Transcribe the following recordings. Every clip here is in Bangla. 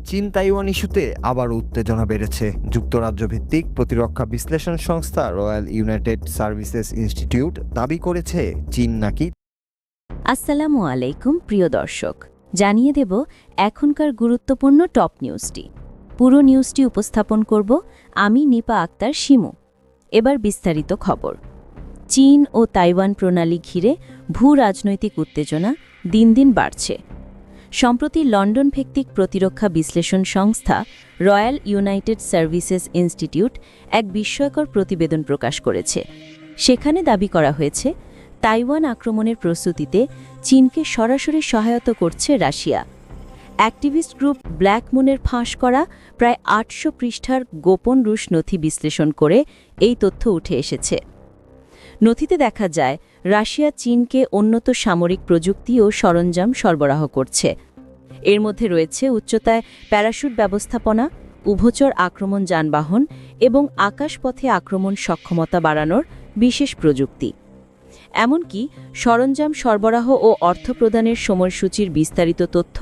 চীন তাইওয়ান ইস্যুতে আবার উত্তেজনা বেড়েছে। যুক্তরাজ্য ভিত্তিক প্রতিরক্ষা বিশ্লেষণ সংস্থা রয়্যাল ইউনাইটেড সার্ভিসেস ইনস্টিটিউট দাবি করেছে চীন নাকি। আসসালামু আলাইকুম প্রিয় দর্শক, জানিয়ে দেব এখনকার গুরুত্বপূর্ণ টপ নিউজটি। পুরো নিউজটি উপস্থাপন করব আমি নিপা আক্তার শিমু। এবার বিস্তারিত খবর। চীন ও তাইওয়ান প্রণালী ঘিরে ভূ রাজনৈতিক উত্তেজনা দিন দিন বাড়ছে। সম্প্রতি লন্ডন ভিত্তিক প্রতিরক্ষা বিশ্লেষণ সংস্থা রয়্যাল ইউনাইটেড সার্ভিসেস ইনস্টিটিউট এক বিস্ময়কর প্রতিবেদন প্রকাশ করেছে। সেখানে দাবি করা হয়েছে তাইওয়ান আক্রমণের প্রস্তুতিতে চীনকে সরাসরি সহায়তা করছে রাশিয়া। অ্যাক্টিভিস্ট গ্রুপ ব্ল্যাক মুনের ফাঁস করা প্রায় ৮০০ পৃষ্ঠার গোপন রুশ নথি বিশ্লেষণ করে এই তথ্য উঠে এসেছে। নথিতে দেখা যায় রাশিয়া চীনকে উন্নত সামরিক প্রযুক্তি ও সরঞ্জাম সরবরাহ করছে। এর মধ্যে রয়েছে উচ্চতায় প্যারাশুট ব্যবস্থাপনা, উভচর আক্রমণ যানবাহন এবং আকাশপথে আক্রমণ সক্ষমতা বাড়ানোর বিশেষ প্রযুক্তি। এমনকি সরঞ্জাম সরবরাহ ও অর্থ প্রদানের সময়সূচির বিস্তারিত তথ্য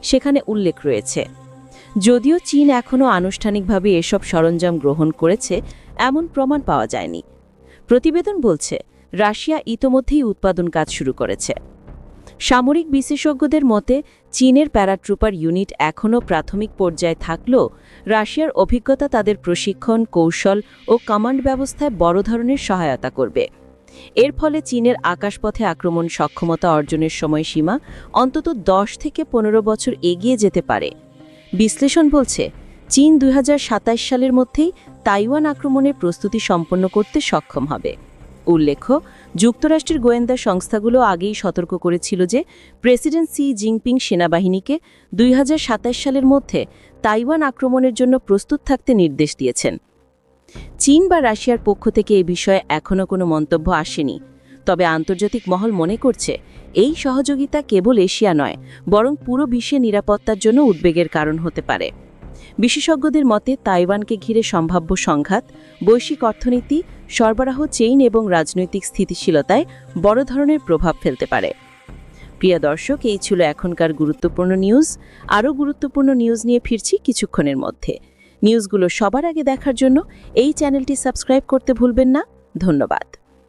সেখানে উল্লেখ রয়েছে। যদিও চীন এখনও আনুষ্ঠানিকভাবে এসব সরঞ্জাম গ্রহণ করেছে এমন প্রমাণ পাওয়া যায়নি। প্রতিবেদন বলছে রাশিয়া ইতোমধ্যেই উৎপাদন কাজ শুরু করেছে। সামরিক বিশেষজ্ঞদের মতে চীনের প্যারাট্রুপার ইউনিট এখনও প্রাথমিক পর্যায়ে থাকলেও রাশিয়ার অভিজ্ঞতা তাদের প্রশিক্ষণ, কৌশল ও কমান্ড ব্যবস্থায় বড় ধরনের সহায়তা করবে। এর ফলে চীনের আকাশপথে আক্রমণ সক্ষমতা অর্জনের সময়সীমা অন্তত ১০ থেকে ১৫ বছর এগিয়ে যেতে পারে। বিশ্লেষণ বলছে চীন ২০২৭ সালের মধ্যেই তাইওয়ান আক্রমণের প্রস্তুতি সম্পন্ন করতে সক্ষম হবে। উল্লেখ্য, যুক্তরাষ্ট্রের গোয়েন্দা সংস্থাগুলো আগেই সতর্ক করেছিল যে প্রেসিডেন্ট শি জিনপিং সেনাবাহিনীকে ২০২৭ সালের মধ্যে তাইওয়ান আক্রমণের জন্য প্রস্তুত থাকতে নির্দেশ দিয়েছেন। চীন বা রাশিয়ার পক্ষ থেকে এ বিষয়ে এখনও কোনো মন্তব্য আসেনি। তবে আন্তর্জাতিক মহল মনে করছে এই সহযোগিতা কেবল এশিয়া নয়, বরং পুরো বিশ্বের নিরাপত্তার জন্য উদ্বেগের কারণ হতে পারে। বিশেষজ্ঞদের মতে তাইওয়ানকে ঘিরে সম্ভাব্য সংঘাত বৈশ্বিক অর্থনীতি, সরবরাহ চেইন এবং রাজনৈতিক স্থিতিশীলতায় বড় ধরনের প্রভাব ফেলতে পারে। প্রিয় দর্শক, এই ছিল এখনকার গুরুত্বপূর্ণ নিউজ। আরও গুরুত্বপূর্ণ নিউজ নিয়ে ফিরছি কিছুক্ষণের মধ্যে। নিউজগুলো সবার আগে দেখার জন্য এই চ্যানেলটি সাবস্ক্রাইব করতে ভুলবেন না। ধন্যবাদ।